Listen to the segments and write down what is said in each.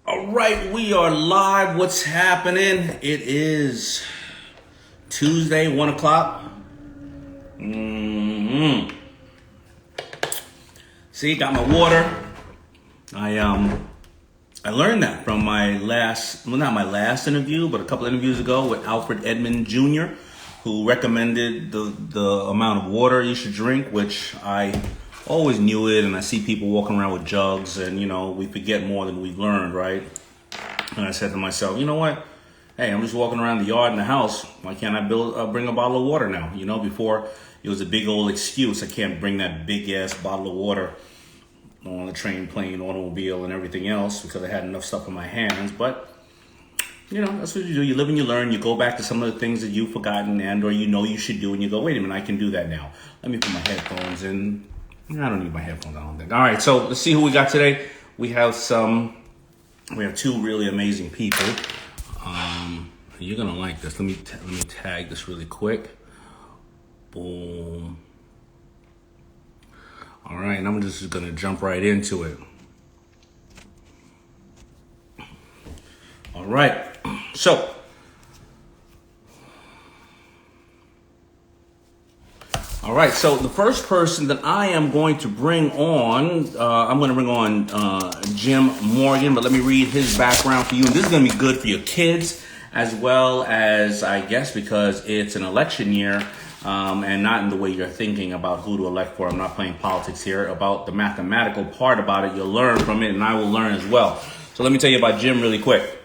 All right, we are live. What's happening? It is Tuesday, 1 o'clock. See, got my water. I learned that from my last, well, not my last interview, but a couple interviews ago with Alfred Edmond Jr., who recommended the amount of water you should drink, which I always knew it, and I see people walking around with jugs, and we forget more than we've learned, right? And I said to myself, you know what? Hey, I'm just walking around the yard and the house. Why can't I bring a bottle of water now? Before it was a big old excuse. I can't bring that big ass bottle of water on the train, plane, automobile, and everything else because I had enough stuff in my hands. But that's what you do. You live and you learn. You go back to some of the things that you've forgotten or you should do, and you go, wait a minute, I can do that now. Let me put my headphones in. I don't need my headphones, I don't think. All right, so let's see who we got today. We have two really amazing people. You're gonna like this. Let me tag this really quick. Boom. All right, and I'm just gonna jump right into it. All right, so the first person that I am going to bring on, I'm going to bring on Jim Morgan, but let me read his background for you. And this is going to be good for your kids as well as, I guess, because it's an election year and not in the way you're thinking about who to elect for. I'm not playing politics here. About the mathematical part about it, you'll learn from it, and I will learn as well. So let me tell you about Jim really quick.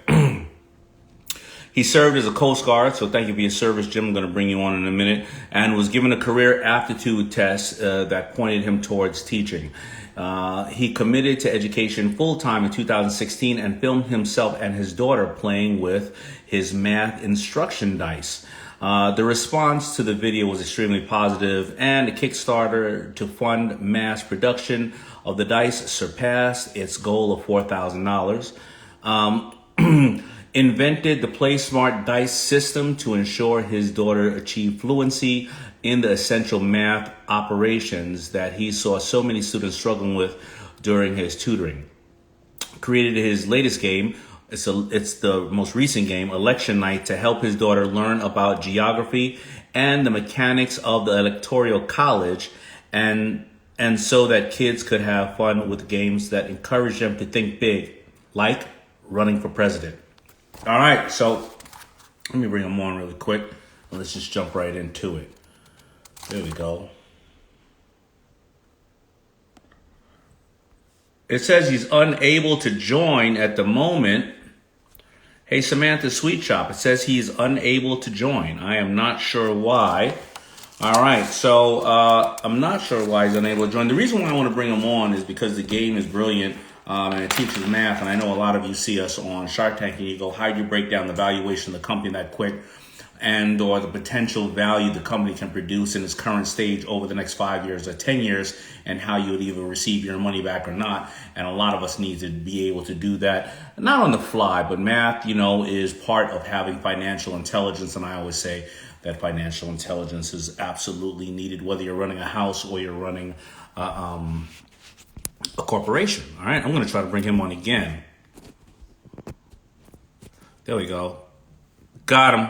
He served as a Coast Guard, so thank you for your service, Jim. I'm going to bring you on in a minute. And was given a career aptitude test that pointed him towards teaching. He committed to education full-time in 2016 and filmed himself and his daughter playing with his math instruction dice. The response to the video was extremely positive, and the Kickstarter to fund mass production of the dice surpassed its goal of $4,000. Invented the Play Smart Dice system to ensure his daughter achieved fluency in the essential math operations that he saw so many students struggling with during his tutoring. Created his latest game, it's the most recent game, Election Night, to help his daughter learn about geography and the mechanics of the electoral college, and so that kids could have fun with games that encourage them to think big, like running for president. All right, so let me bring him on really quick, and let's just jump right into it. There we go. It says he's unable to join at the moment. Hey, Samantha Sweet Shop, it says he's unable to join. I am not sure why. All right, so I'm not sure why he's unable to join. The reason why I want to bring him on is because the game is brilliant. And it teaches math, and I know a lot of you see us on Shark Tank and you go, how do you break down the valuation of the company that quick and or the potential value the company can produce in its current stage over the next 5 years or 10 years, and how you would either receive your money back or not. And a lot of us need to be able to do that, not on the fly, but math, is part of having financial intelligence. And I always say that financial intelligence is absolutely needed, whether you're running a house or you're running a corporation. All right, I'm going to try to bring him on again. There we go. Got him.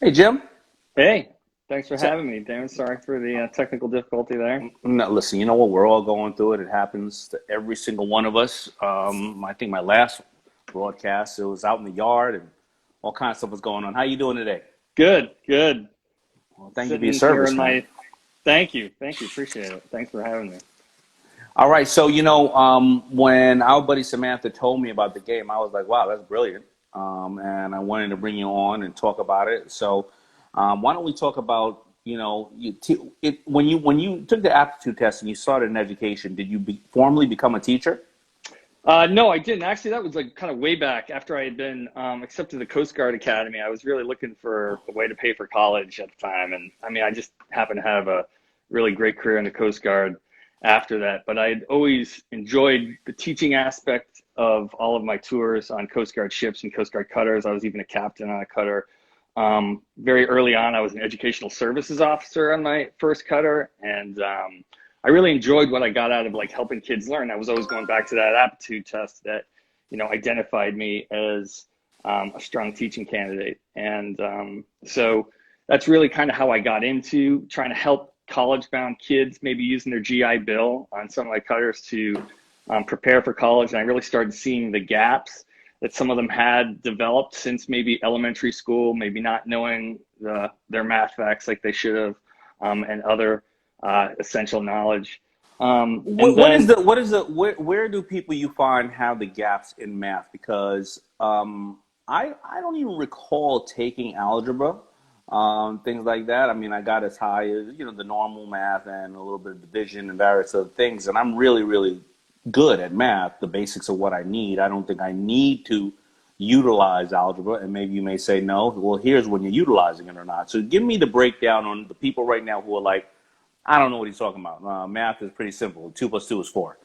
Hey, Jim. Hey, thanks for having me, Darren. Sorry for the technical difficulty there. No, listen, you know what? We're all going through it. It happens to every single one of us. I think my last broadcast, it was out in the yard and all kinds of stuff was going on. How you doing today? Good. Well, thank you for your service, man. Thank you. Appreciate it. Thanks for having me. All right. So, when our buddy Samantha told me about the game, I was like, wow, that's brilliant. And I wanted to bring you on and talk about it. So why don't we talk about, when you took the aptitude test and you started in education, did you formally become a teacher? No, I didn't. Actually, that was like kind of way back after I had been accepted to the Coast Guard Academy. I was really looking for a way to pay for college at the time. And I mean, I just happened to have a really great career in the Coast Guard after that. But I'd always enjoyed the teaching aspect of all of my tours on Coast Guard ships and Coast Guard cutters. I was even a captain on a cutter. very early on, I was an educational services officer on my first cutter, and I really enjoyed what I got out of like helping kids learn. I was always going back to that aptitude test that, you know, identified me as a strong teaching candidate. And so that's really kind of how I got into trying to help college-bound kids, maybe using their GI Bill on some of my cutters to prepare for college. And I really started seeing the gaps that some of them had developed since maybe elementary school, maybe not knowing their math facts like they should have, and other essential knowledge. And then, where do people you find have the gaps in math? Because I don't even recall taking algebra, things like that. I mean, I got as high as, you know, the normal math and a little bit of division and various other things, and I'm really, really good at math, the basics of what I need. I don't think I need to utilize algebra, and maybe you may say no. Well, here's when you're utilizing it or not. So give me the breakdown on the people right now who are like, I don't know what he's talking about. Math is pretty simple. 2 + 2 is 4.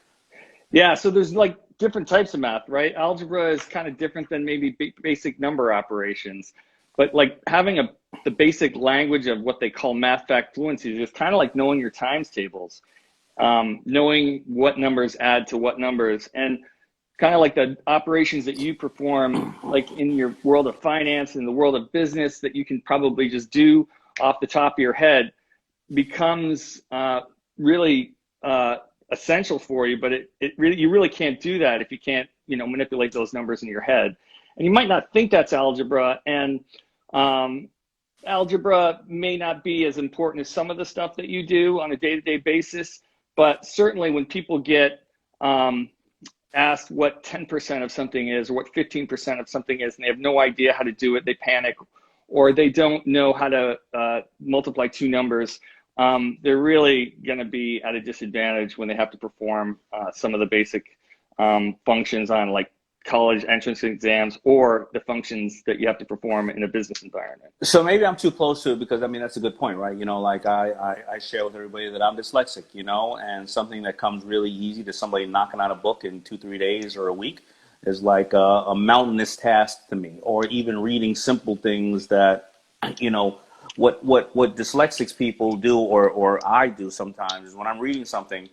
yeah, so there's like different types of math, right? Algebra is kind of different than maybe basic number operations, but like having the basic language of what they call math fact fluency is kind of like knowing your times tables. Knowing what numbers add to what numbers, and kind of like the operations that you perform, like in your world of finance, in the world of business, that you can probably just do off the top of your head, becomes really essential for you. But you really can't do that if you can't, you know, manipulate those numbers in your head. And you might not think that's algebra, and algebra may not be as important as some of the stuff that you do on a day-to-day basis. But certainly when people get asked what 10% of something is or what 15% of something is, and they have no idea how to do it, they panic, or they don't know how to multiply two numbers, they're really going to be at a disadvantage when they have to perform some of the basic functions on like college entrance exams, or the functions that you have to perform in a business environment. So maybe I'm too close to it, because I mean, that's a good point, right? You know, like I share with everybody that I'm dyslexic, you know, and something that comes really easy to somebody knocking out a book in 2-3 days or a week is like a mountainous task to me. Or even reading simple things that, you know, what dyslexics people do, or I do sometimes, is when I'm reading something,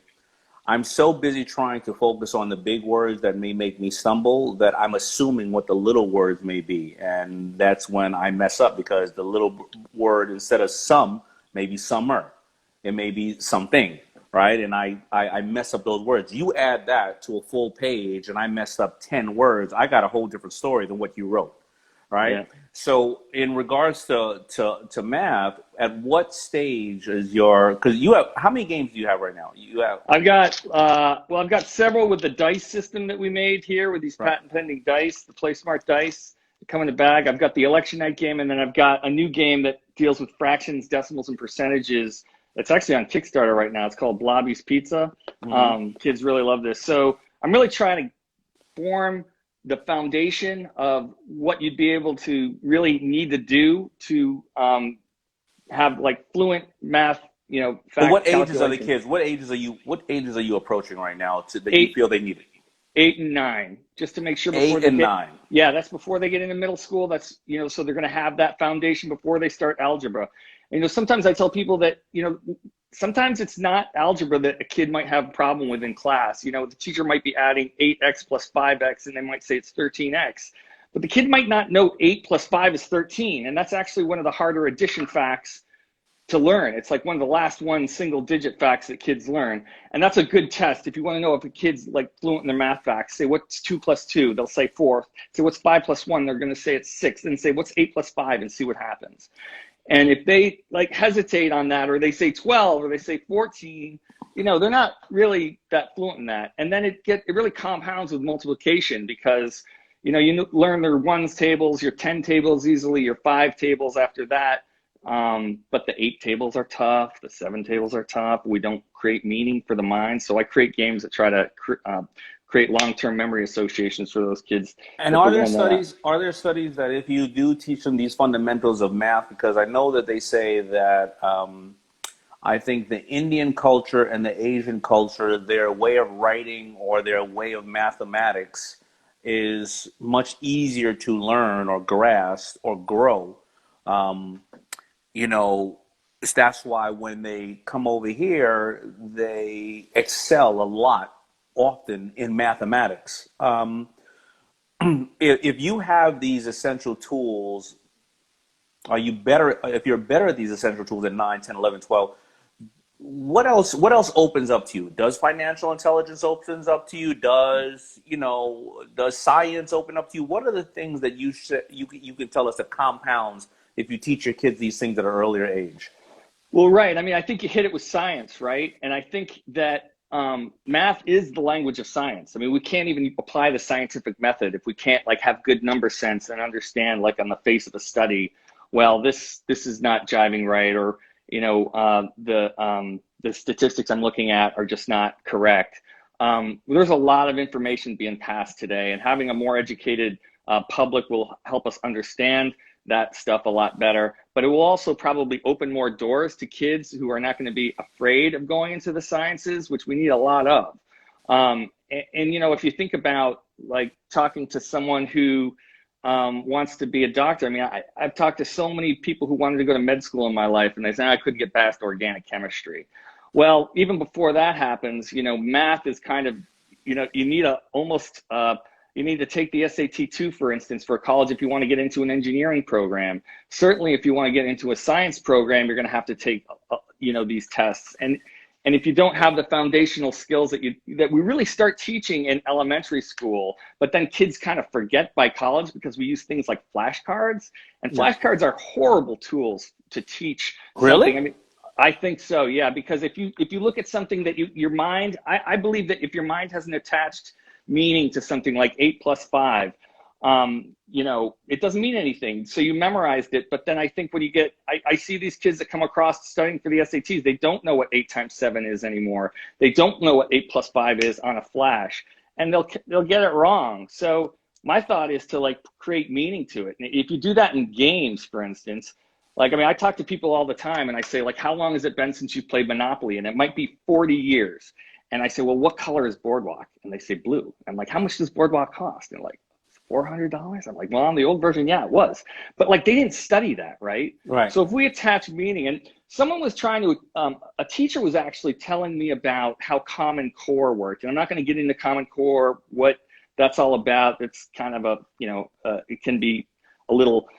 I'm so busy trying to focus on the big words that may make me stumble that I'm assuming what the little words may be. And that's when I mess up, because the little word, instead of some, may be summer. It may be something, right? And I mess up those words. You add that to a full page and I messed up 10 words, I got a whole different story than what you wrote, right? Yeah. So in regards to math, at what stage is your, because you have, how many games do you have right now? You have, I've got several with the dice system that we made here with these patent pending dice, the Play Smart dice that come in the bag. I've got the election night game, and then I've got a new game that deals with fractions, decimals, and percentages. It's actually on Kickstarter right now. It's called Blobby's Pizza. Kids really love this. So I'm really trying to form the foundation of what you'd be able to really need to do to have like fluent math, you know, fact. What ages are the kids? What ages are you approaching right now that you feel they need it? 8 and 9, just to make sure before 8 and 9. Yeah, that's before they get into middle school. That's, you know, so they're going to have that foundation before they start algebra. And, you know, sometimes I tell people that, you know, sometimes it's not algebra that a kid might have a problem with in class. You know, the teacher might be adding 8x plus 5x, and they might say it's 13x. But the kid might not know 8 plus 5 is 13. And that's actually one of the harder addition facts to learn. It's like one of the last single digit facts that kids learn. And that's a good test. If you want to know if a kid's like fluent in their math facts, say what's 2 plus 2, they'll say 4. Say what's 5 plus 1, they're going to say it's 6. Then say what's 8 plus 5 and see what happens. And if they like hesitate on that, or they say 12, or they say 14, you know, they're not really that fluent in that. And then it really compounds with multiplication, because, you know, you learn their ones tables, your 10 tables easily, your 5 tables after that. But the 8 tables are tough. The 7 tables are tough. We don't create meaning for the mind. So I create games that try to create long-term memory associations for those kids. And are there studies that if you do teach them these fundamentals of math, because I know that they say that I think the Indian culture and the Asian culture, their way of writing or their way of mathematics is much easier to learn or grasp or grow You know, that's why when they come over here, they excel a lot, often in mathematics. If you have these essential tools, are you better? If you're better at these essential tools at 9, 10, 11, 12, what else opens up to you? Does financial intelligence opens up to you? Does science open up to you? What are the things that you can tell us that compounds if you teach your kids these things at an earlier age? Well, right. I mean, I think you hit it with science, right? And I think that math is the language of science. I mean, we can't even apply the scientific method if we can't like have good number sense and understand like on the face of a study, well, this is not jiving right, or the statistics I'm looking at are just not correct. There's a lot of information being passed today, and having a more educated public will help us understand that stuff a lot better. But it will also probably open more doors to kids who are not going to be afraid of going into the sciences, which we need a lot of. If you think about like talking to someone who wants to be a doctor, I mean, I've talked to so many people who wanted to go to med school in my life, and they say I couldn't get past organic chemistry. Well, even before that happens, math is kind of, you need you need to take the SAT2, for instance, for college if you want to get into an engineering program. Certainly, if you want to get into a science program, you're going to have to take, these tests. And if you don't have the foundational skills that we really start teaching in elementary school, but then kids kind of forget by college because we use things like flashcards, and flashcards are horrible tools to teach something. Really? I mean, I think so, yeah, because if you look at something that your mind, I believe that if your mind has an attached meaning to something like 8 plus 5, it doesn't mean anything. So you memorized it, but then I think when you get, I see these kids that come across studying for the SATs, they don't know what 8 times 7 is anymore. They don't know what 8 plus 5 is on a flash, and they'll get it wrong. So my thought is to like create meaning to it. And if you do that in games, for instance, like, I mean, I talk to people all the time and I say, like, how long has it been since you played Monopoly? And it might be 40 years. And I say, well, what color is Boardwalk? And they say blue. I'm like, how much does Boardwalk cost? And like, $400? I'm like, well, on the old version, yeah, it was. But like, they didn't study that, right? Right. So if we attach meaning, and someone was trying to, a teacher was actually telling me about how Common Core worked. And I'm not going to get into Common Core, what that's all about. It's kind of it can be a little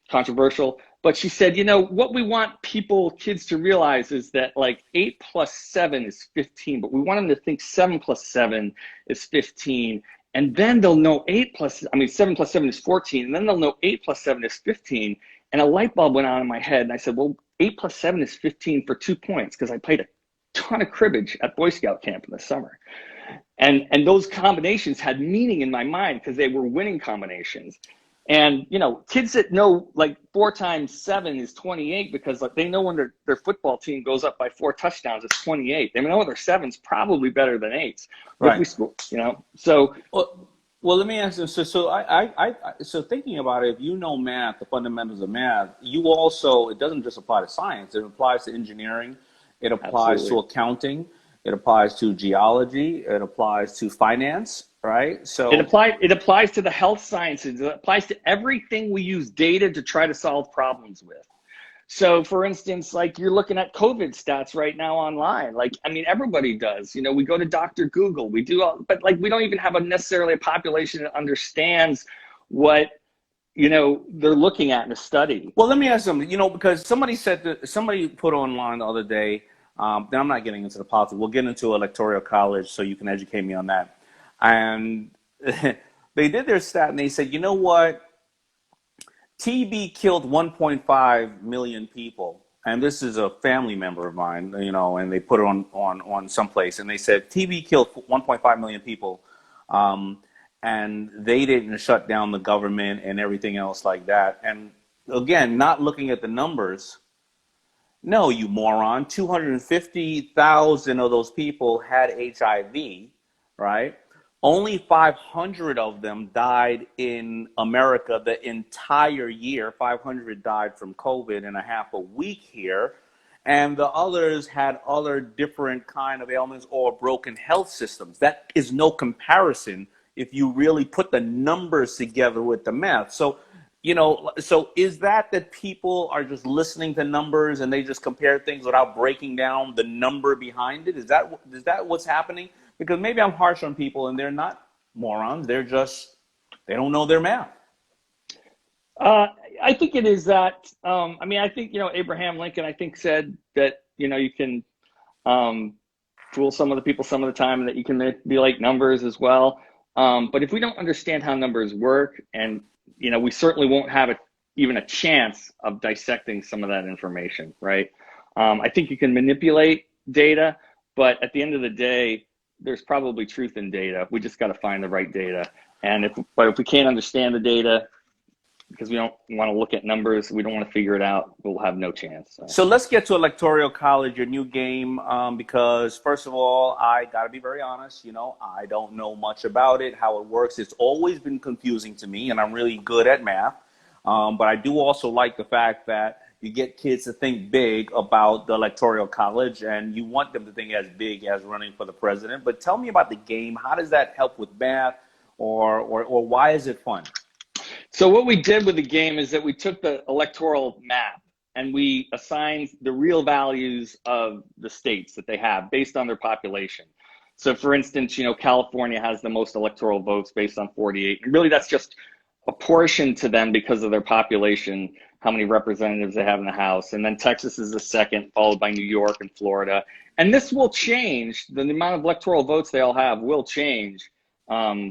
controversial. But she said, what we want kids to realize is that like 8 plus 7 is 15, but we want them to think 7 plus 7 is 15. And then they'll know 7 plus 7 is 14. And then they'll know 8 plus 7 is 15. And a light bulb went on in my head. And I said, well, 8 plus 7 is 15 for 2 points, because I played a ton of cribbage at Boy Scout camp in the summer. And those combinations had meaning in my mind because they were winning combinations. And, kids that know like 4 times 7 is 28 because like they know when their football team goes up by 4 touchdowns, it's 28. They know their 7's probably better than 8's. Right. So. Well, let me ask you. So thinking about it, if you know math, the fundamentals of math, you also, it doesn't just apply to science. It applies to engineering. It applies to accounting. It applies to geology. It applies to finance. Right. So it applies to the health sciences. It applies to everything we use data to try to solve problems with. So for instance, like you're looking at COVID stats right now online. Like, I mean, everybody does, we go to Dr. Google, we do all, but like, we don't even have necessarily a population that understands what, they're looking at in a study. Well, let me ask something, because somebody put online the other day, then I'm not getting into the politics. We'll get into electoral college so you can educate me on that. And they did their stat and they said, you know what? TB killed 1.5 million people. And this is a family member of mine, and they put it on someplace. And they said TB killed 1.5 million people. And they didn't shut down the government and everything else like that. And again, not looking at the numbers. No, you moron. 250,000 of those people had HIV, right? Only 500 of them died in America the entire year. 500 died from COVID in a half a week here. And the others had other different kind of ailments or broken health systems. That is no comparison if you really put the numbers together with the math. So, so is that people are just listening to numbers and they just compare things without breaking down the number behind it? Is that what's happening? Because maybe I'm harsh on people and they're not morons. They don't know their math. I think it is that, I think, Abraham Lincoln, I think, said that, you can fool some of the people some of the time and that you can manipulate numbers as well. But if we don't understand how numbers work, and, we certainly won't have even a chance of dissecting some of that information, right? I think you can manipulate data, but at the end of the day, there's probably truth in data. We just got to find the right data. And if we can't understand the data, because we don't want to look at numbers, we don't want to figure it out, we'll have no chance. So let's get to electoral college, your new game, because first of all, I got to be very honest, I don't know much about it, how it works. It's always been confusing to me, and I'm really good at math. But I do also like the fact that you get kids to think big about the electoral college, and you want them to think as big as running for the president. But tell me about the game. How does that help with math, or why is it fun? So what we did with the game is that we took the electoral map and we assigned the real values of the states that they have based on their population. So for instance, California has the most electoral votes based on 48. And really that's just a portion to them because of their population, how many representatives they have in the House. And then Texas is the second, followed by New York and Florida. And this will change. The amount of electoral votes they all have will change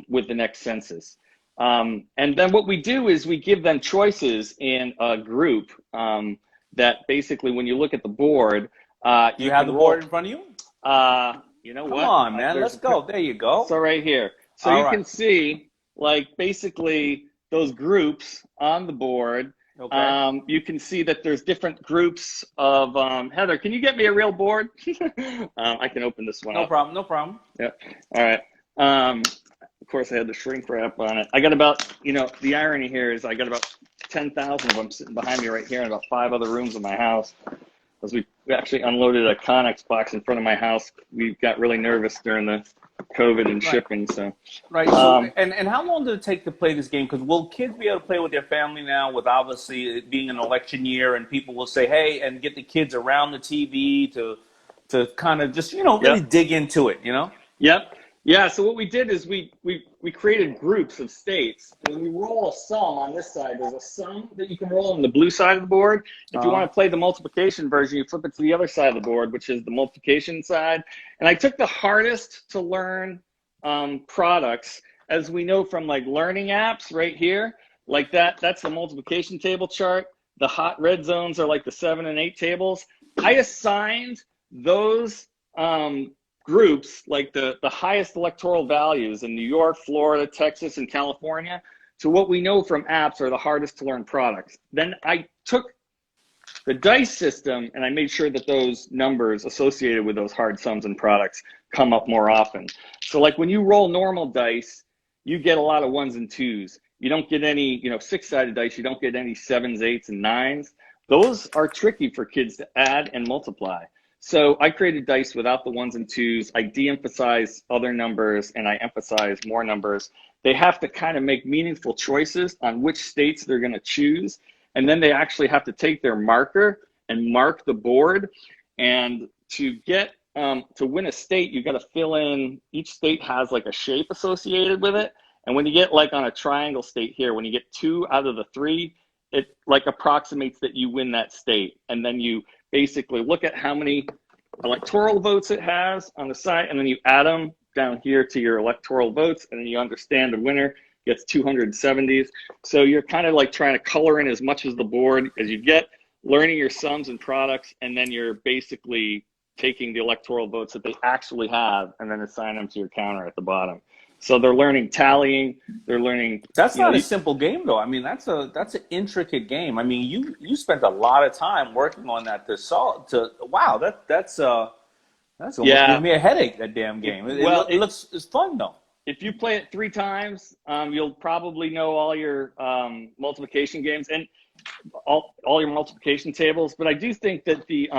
with the next census. And then what we do is we give them choices in a group that basically when you look at the board, you have the board in front of you? Come on, man, let's go. There you go. So right here. So all you can see basically those groups on the board. Okay. You can see that there's different groups of, Heather, can you get me a real board? I can open this one up. No problem. Yeah. All right. Of course, I had the shrink wrap on it. I got about, the irony here is I got about 10,000 of them sitting behind me right here in about 5 other rooms of my house. As we actually unloaded a Connex box in front of my house, we got really nervous during the COVID and shipping. So right. So, and how long did it take to play this game? Because will kids be able to play with their family now, with obviously it being an election year, and people will say, hey, and get the kids around the TV to kind of just really dig into it, Yep. Yeah, so what we did is we created groups of states. When we roll a sum on this side, there's a sum that you can roll on the blue side of the board. If you want to play the multiplication version, you flip it to the other side of the board, which is the multiplication side. And I took the hardest to learn products, as we know from learning apps right here. That's the multiplication table chart. The hot red zones are the 7 and 8 tables. I assigned those groups, the highest electoral values in New York, Florida, Texas, and California, to what we know from apps are the hardest to learn products. Then I took the dice system and I made sure that those numbers associated with those hard sums and products come up more often. So when you roll normal dice, you get a lot of 1s and 2s. You don't get any, 6-sided dice. You don't get any 7s, 8s, and 9s. Those are tricky for kids to add and multiply. So I created dice without the 1s and 2s. I de-emphasize other numbers and I emphasize more numbers. They have to kind of make meaningful choices on which states they're going to choose. And then they actually have to take their marker and mark the board. And to get to win a state, you got to fill in, each state has a shape associated with it. And when you get on a triangle state here, when you get 2 out of the 3, it approximates that you win that state. And then you basically look at how many electoral votes it has on the side, and then you add them down here to your electoral votes, and then you understand the winner gets 270s. So you're kind of trying to color in as much as the board as you get, learning your sums and products, and then you're basically taking the electoral votes that they actually have and then assign them to your counter at the bottom. So they're learning tallying. They're learning. That's not a simple game, though. I mean, that's an intricate game. I mean, you spent a lot of time working on that to solve. Wow, that's almost giving me a headache. That damn game. It's fun though. If you play it 3 times, you'll probably know all your multiplication games and all your multiplication tables. But I do think that the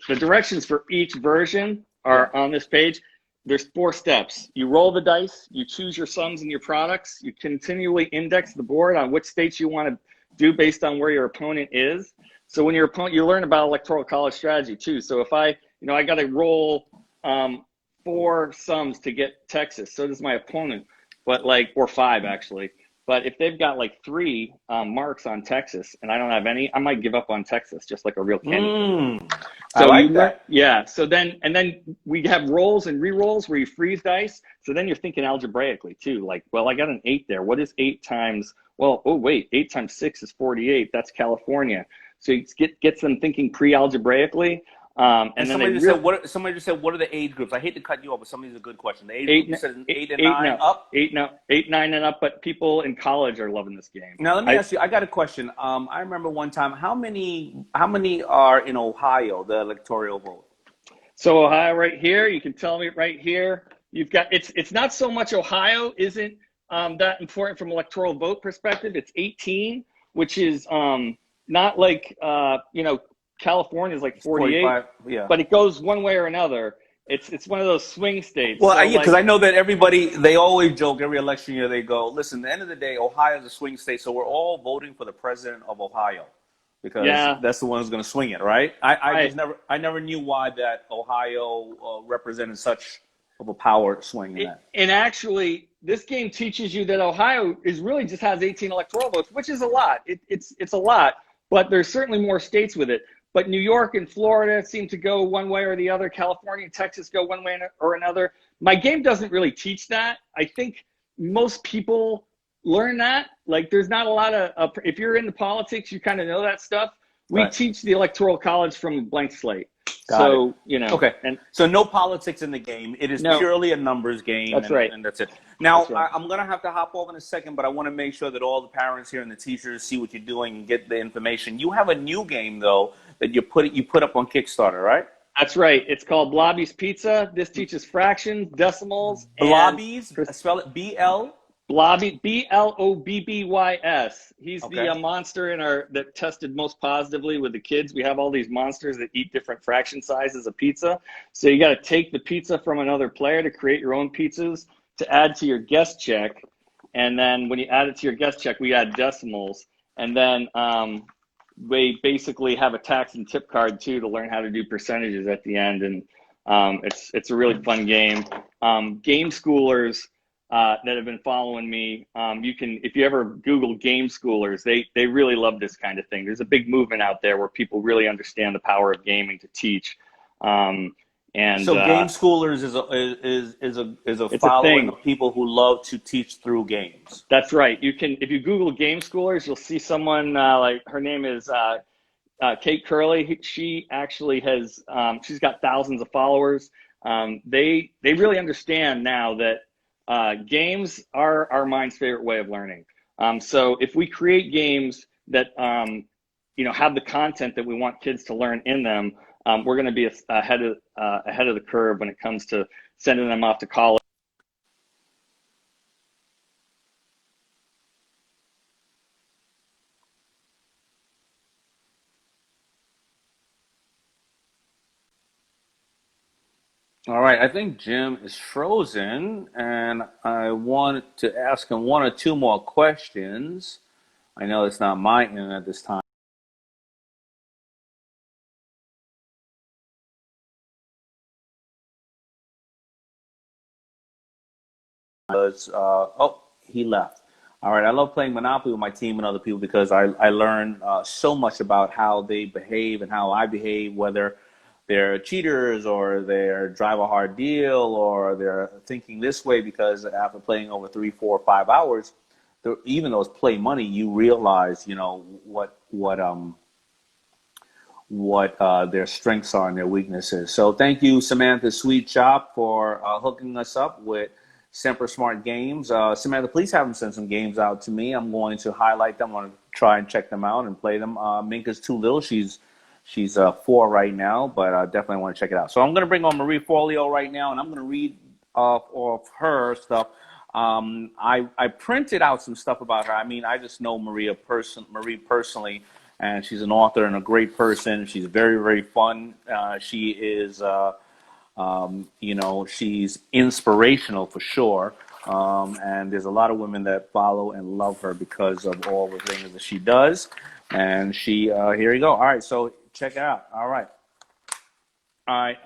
directions for each version are on this page. there's 4 steps. You roll the dice, you choose your sums and your products, you continually index the board on which states you want to do based on where your opponent is. So when your opponent, you learn about electoral college strategy too. So if I got to roll 4 sums to get Texas, so does my opponent, but or 5 actually. But if they've got 3 marks on Texas and I don't have any, I might give up on Texas, just like a real candidate. So I like that. Yeah. So then we have rolls and re-rolls where you freeze dice. So then you're thinking algebraically too. Well, I got an 8 there. What is 8 times? Well, oh wait, 8 times 6 is 48. That's California. So it gets them thinking pre-algebraically. And then somebody just said, what are the age groups? I hate to cut you off, but somebody's a good question. The age group says 8 and 9 up? 8, 9 and up, but people in college are loving this game. Now, let me ask you, I got a question. I remember one time, how many are in Ohio, the electoral vote? So Ohio right here, you can tell me right here, you've got, it's not so much Ohio isn't that important from electoral vote perspective. It's 18, which is not California is 48, yeah. But it goes one way or another. It's one of those swing states. Well, yeah, because I know that they always joke every election year. They go, listen, at the end of the day, Ohio is a swing state, so we're all voting for the president of Ohio because that's the one who's going to swing it, right? I never knew why that Ohio represented such of a power swing in that. And actually, this game teaches you that Ohio really just has 18 electoral votes, which is a lot. It's a lot, but there's certainly more states with it. But New York and Florida seem to go one way or the other. California and Texas go one way or another. My game doesn't really teach that. I think most people learn that. There's not a lot of, if you're into politics, you kind of know that stuff. We teach the Electoral College from a blank slate. Okay. And so no politics in the game. It is purely a numbers game. That's right. And that's it. Now, I'm going to have to hop off in a second, but I want to make sure that all the parents here and the teachers see what you're doing and get the information. You have a new game, though, that you put up on Kickstarter, right? That's right. It's called Blobby's Pizza. This teaches fractions, decimals. Blobby's? Spell it B-L? Blobby, Blobbys. He's the monster that tested most positively with the kids. We have all these monsters that eat different fraction sizes of pizza. So you got to take the pizza from another player to create your own pizzas to add to your guest check. And then when you add it to your guest check, we add decimals. And then we basically have a tax and tip card too to learn how to do percentages at the end. And it's a really fun game. Game schoolers that have been following me, if you ever Google game schoolers, they really love this kind of thing. There's a big movement out there where people really understand the power of gaming to teach. And so game schoolers is a following of people who love to teach through games. That's right. If you Google game schoolers, you'll see someone her name is Kate Curley. She actually has she's got thousands of followers. They really understand now that games are our mind's favorite way of learning. So if we create games that have the content that we want kids to learn in them, we're going to be ahead of the curve when it comes to sending them off to college. All right, I think Jim is frozen, and I wanted to ask him 1 or 2 more questions. I know it's not my internet this time. He left. All right, I love playing Monopoly with my team and other people because I learn so much about how they behave and how I behave, whether they're cheaters or they're drive a hard deal or they're thinking this way, because after playing over 3, 4, 5 hours, even though it's play money, you realize, what their strengths are and their weaknesses. So thank you, Samantha Sweet Shop, for hooking us up with Semper Smart Games. Samantha, please have them send some games out to me. I'm going to highlight them. I'm going to try and check them out and play them. Minka's too little. She's 4 right now, but I definitely want to check it out. So I'm going to bring on Marie Forleo right now, and I'm going to read off her stuff. I printed out some stuff about her. I mean, I just know Marie personally, and she's an author and a great person. She's very, very fun. She is You know, she's inspirational for sure. And there's a lot of women that follow and love her because of all the things that she does. And she, here you go. All right, so check it out. All right. All right.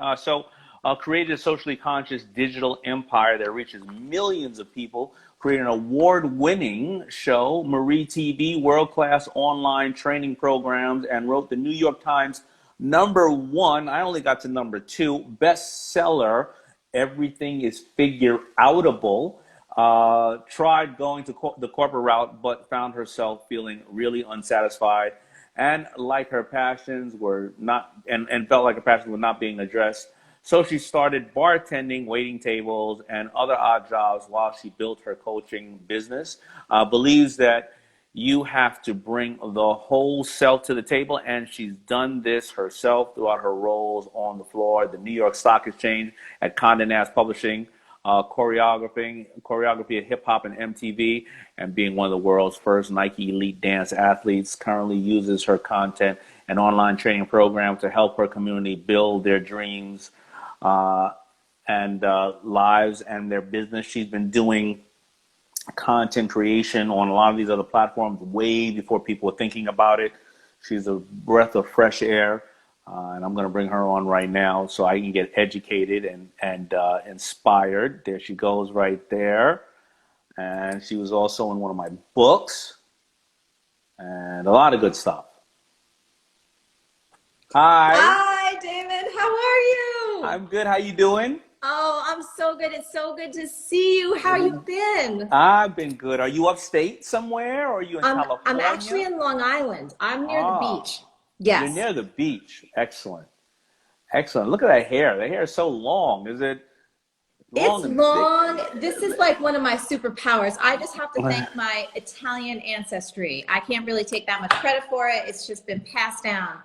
Created a socially conscious digital empire that reaches millions of people. Created an award-winning show, Marie TV, world-class online training programs, and wrote the New York Times #1. I only got to #2 bestseller. Everything is Figureoutable. Tried going to the corporate route, but found herself feeling really unsatisfied and like her passions were not, and felt like her passions were not being addressed. So she started bartending, waiting tables, and other odd jobs while she built her coaching business. Believes that you have to bring the whole self to the table, and she's done this herself throughout her roles on the floor at the New York Stock Exchange, at Condé Nast Publishing, choreography at hip hop and MTV, and being one of the world's first Nike elite dance athletes. Currently uses her content and online training program to help her community build their dreams and lives and their business. She's been doing content creation on a lot of these other platforms way before people were thinking about it. She's a breath of fresh air. And I'm going to bring her on right now so I can get educated and inspired. There she goes right there. And she was also in one of my books and a lot of good stuff. Hi. Hi, Daymond. How are you? I'm good. How you doing? Oh, I'm so good. It's so good to see you. How you been? I've been good. Are you upstate somewhere or are you in California? I'm actually in Long Island. I'm near the beach. Yes. You're near the beach. Excellent. Excellent. Look at that hair. The hair is so long. Is it long? It's long. This is like one of my superpowers. I just have to thank my Italian ancestry. I can't really take that much credit for it. It's just been passed down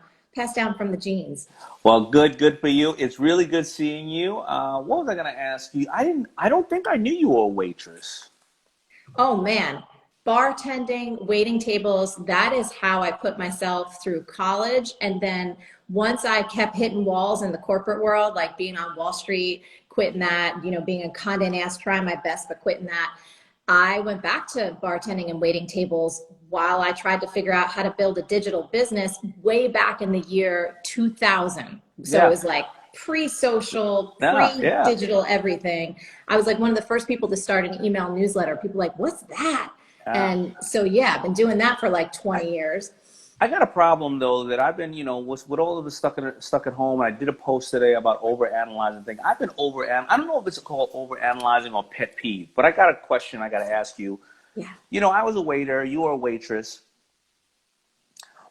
from the genes. Well, good for you. It's really good seeing you. What was I going to ask you? I don't think I knew you were a waitress. Oh man. Bartending, waiting tables, that is how I put myself through college. And then once I kept hitting walls in the corporate world, like being on Wall Street, quitting that, you know, being in Condé Nast, trying my best, but quitting that, I went back to bartending and waiting tables while I tried to figure out how to build a digital business way back in the year 2000. So it was like pre-social, pre-digital everything. I was like one of the first people to start an email newsletter. People were like, what's that? And so, yeah, I've been doing that for like 20 years. I got a problem though that I've been, you know, with all of us stuck at home. I did a post today about overanalyzing things. I've been I don't know if it's called overanalyzing or pet peeve, but I got a question I got to ask you. Yeah. You know, I was a waiter. You were a waitress.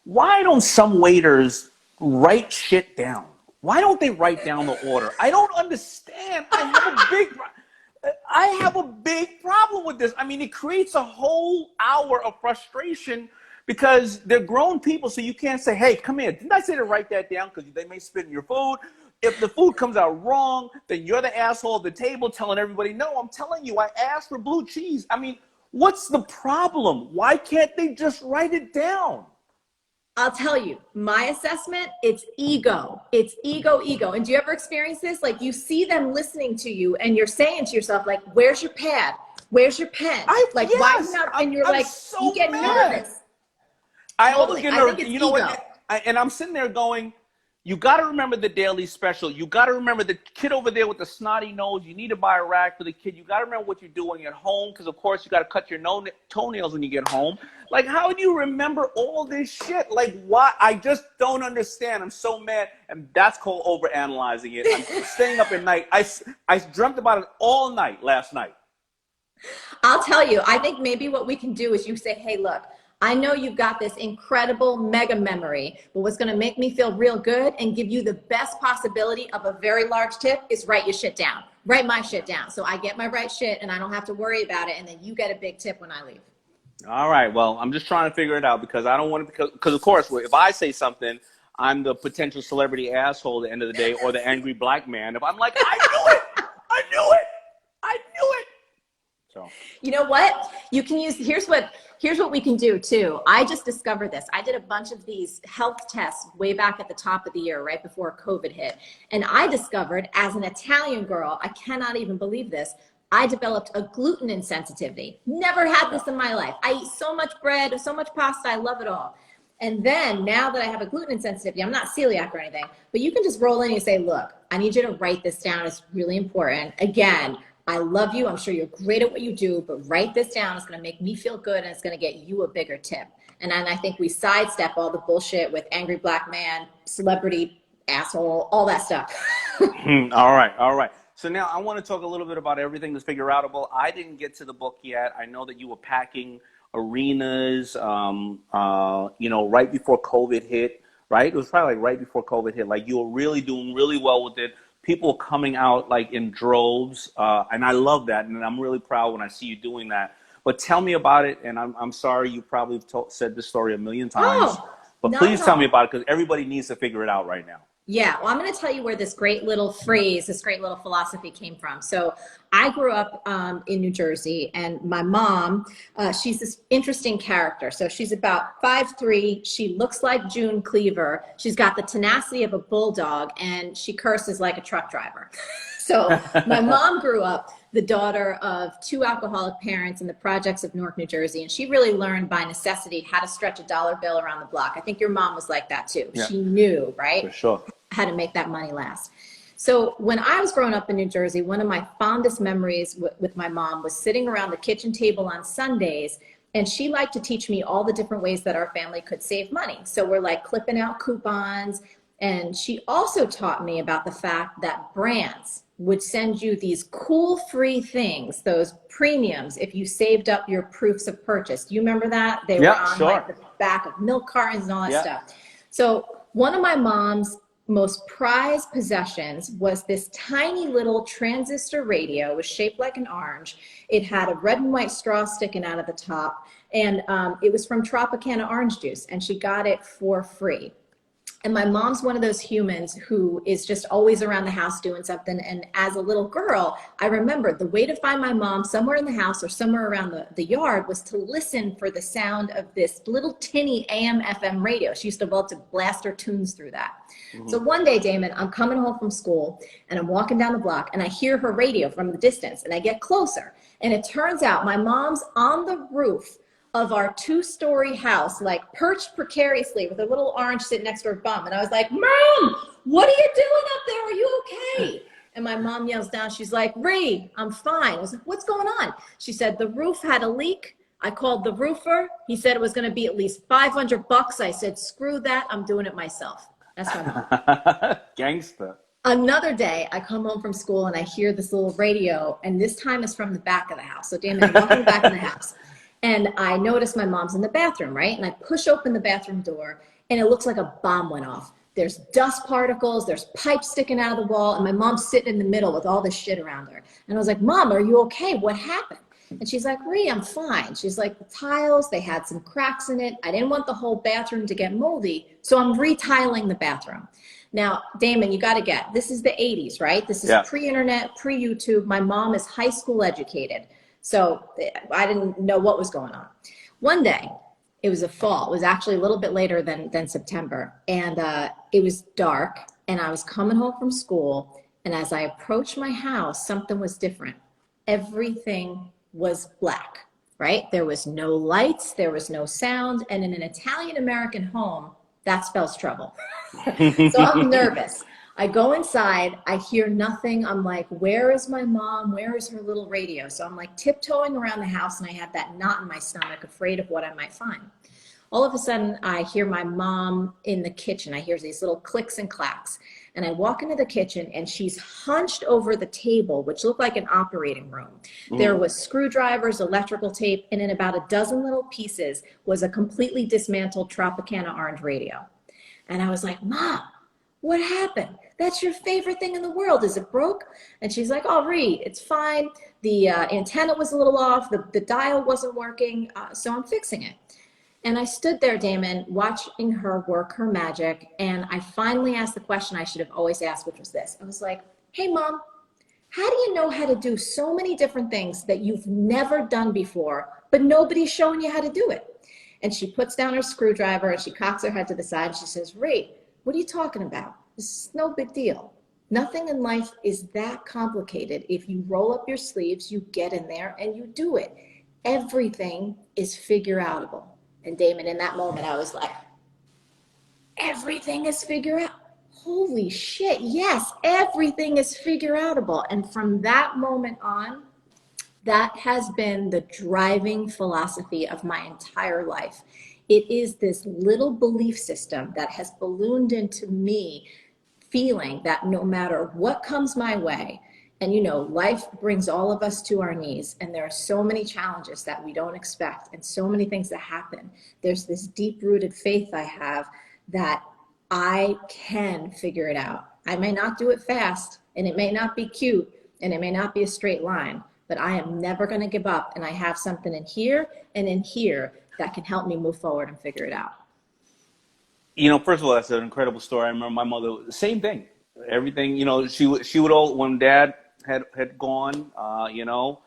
Why don't some waiters write shit down? Why don't they write down the order? I don't understand. I have a big problem with this. I mean, it creates a whole hour of frustration because they're grown people, so you can't say, hey, come here. Didn't I say to write that down? Because they may spit in your food. If the food comes out wrong, then you're the asshole at the table telling everybody, no, I'm telling you, I asked for blue cheese. I mean, what's the problem? Why can't they just write it down? I'll tell you, my assessment, it's ego. It's ego. And do you ever experience this? Like you see them listening to you and you're saying to yourself, like, where's your pad? Where's your pen? Why not? And you're like, so you get nervous. I always get nervous. You know what? And I'm sitting there going, you got to remember the daily special. You got to remember the kid over there with the snotty nose. You need to buy a rag for the kid. You got to remember what you're doing at home because, of course, you got to cut your toenails when you get home. Like, how do you remember all this shit? Like, why? I just don't understand. I'm so mad. And that's called overanalyzing it. I'm staying up at night. I dreamt about it all night last night. I'll tell you, I think maybe what we can do is you say, hey, look, I know you've got this incredible mega memory, but what's going to make me feel real good and give you the best possibility of a very large tip is write your shit down. Write my shit down. So I get my right shit and I don't have to worry about it. And then you get a big tip when I leave. All right. Well, I'm just trying to figure it out because I don't want to, because of course, if I say something, I'm the potential celebrity asshole at the end of the day or the angry black man. If I'm like, I knew it. So You know what? You can use, here's what we can do too. I just discovered this. I did a bunch of these health tests way back at the top of the year, right before COVID hit. And I discovered, as an Italian girl, I cannot even believe this, I developed a gluten insensitivity. Never had this in my life. I eat so much bread, so much pasta, I love it all. And then now that I have a gluten insensitivity, I'm not celiac or anything, but you can just roll in and say, look, I need you to write this down. It's really important. Again, I love you. I'm sure you're great at what you do, but write this down. It's going to make me feel good, and it's going to get you a bigger tip. And then I think we sidestep all the bullshit with angry black man, celebrity, asshole, all that stuff. All right. All right. So now I want to talk a little bit about everything that's Figureoutable. I didn't get to the book yet. I know that you were packing arenas, right before COVID hit, right? It was probably like right before COVID hit. Like, you were really doing really well with it. People coming out like in droves, and I love that, and I'm really proud when I see you doing that. But tell me about it, and I'm sorry you probably said this story a million times, but please tell me about it, because everybody needs to figure it out right now. Yeah, well, I'm going to tell you where this great little phrase, this great little philosophy came from. So I grew up in New Jersey, and my mom, she's this interesting character. So she's about 5'3". She looks like June Cleaver. She's got the tenacity of a bulldog, and she curses like a truck driver. So my mom grew up the daughter of 2 alcoholic parents in the projects of Newark, New Jersey, and she really learned by necessity how to stretch a dollar bill around the block. I think your mom was like that too. Yeah. She knew, right? For sure. How to make that money last. So when I was growing up in New Jersey, one of my fondest memories with my mom was sitting around the kitchen table on Sundays, and she liked to teach me all the different ways that our family could save money. So we're like clipping out coupons, and she also taught me about the fact that brands would send you these cool free things, those premiums, if you saved up your proofs of purchase. Do you remember that? They were on like the back of milk cartons and all that stuff. So one of my mom's most prized possessions was this tiny little transistor radio. It was shaped like an orange. It had a red and white straw sticking out of the top, and it was from Tropicana orange juice, and she got it for free. And my mom's one of those humans who is just always around the house doing something. And as a little girl, I remember the way to find my mom somewhere in the house or somewhere around the yard was to listen for the sound of this little tinny AM FM radio. She used to love to blast her tunes through that. Mm-hmm. So one day, Daymond, I'm coming home from school and I'm walking down the block and I hear her radio from the distance, and I get closer. And it turns out my mom's on the roof of our 2-story house, like perched precariously with a little orange sitting next to her bum. And I was like, Mom, what are you doing up there? Are you okay? And my mom yells down, she's like, Ree, I'm fine. I was like, what's going on? She said, the roof had a leak. I called the roofer. He said it was going to be at least $500. I said, screw that. I'm doing it myself. That's my mom. Gangster. Another day, I come home from school and I hear this little radio, and this time it's from the back of the house. So Daymond, I'm walking back in the house. And I notice my mom's in the bathroom, right? And I push open the bathroom door, and it looks like a bomb went off. There's dust particles, there's pipes sticking out of the wall, and my mom's sitting in the middle with all this shit around her. And I was like, Mom, are you okay? What happened? And she's like, Ree, I'm fine. She's like, the tiles, they had some cracks in it. I didn't want the whole bathroom to get moldy, so I'm retiling the bathroom. Now, Daymond, you got to get, this is the 80s, right? This is pre-internet, pre-YouTube. My mom is high school educated. So I didn't know what was going on. One day, it was a fall. It was actually a little bit later than September. And it was dark, and I was coming home from school. And as I approached my house, something was different. Everything was black, right? There was no lights. There was no sound. And in an Italian-American home, that spells trouble. So I'm nervous. I go inside, I hear nothing. I'm like, where is my mom? Where is her little radio? So I'm like tiptoeing around the house, and I had that knot in my stomach, afraid of what I might find. All of a sudden, I hear my mom in the kitchen. I hear these little clicks and clacks. And I walk into the kitchen, and she's hunched over the table, which looked like an operating room. There was screwdrivers, electrical tape, and in about a dozen little pieces was a completely dismantled Tropicana orange radio. And I was like, Mom, what happened? That's your favorite thing in the world. Is it broke? And she's like, oh, Ree, it's fine. The antenna was a little off. The dial wasn't working, so I'm fixing it. And I stood there, Daymond, watching her work her magic. And I finally asked the question I should have always asked, which was this. I was like, hey, Mom, How do you know how to do so many different things that you've never done before, but nobody's showing you how to do it? And she puts down her screwdriver and she cocks her head to the side and she says, Ray, what are you talking about? This is no big deal. Nothing in life is that complicated. If you roll up your sleeves, you get in there and you do it. Everything is figureoutable. And Daymond, in that moment, I was like, everything is figureout. Holy shit, yes, everything is figureoutable. And from that moment on, that has been the driving philosophy of my entire life. It is this little belief system that has ballooned into me, feeling that no matter what comes my way, and you know, life brings all of us to our knees, and there are so many challenges that we don't expect and so many things that happen. There's this deep-rooted faith I have that I can figure it out. I may not do it fast, and it may not be cute, and it may not be a straight line, but I am never going to give up, and I have something in here and in here that can help me move forward and figure it out. You know, first of all, that's an incredible story. I remember my mother, same thing. Everything, you know, she would all, when Dad had gone, you know,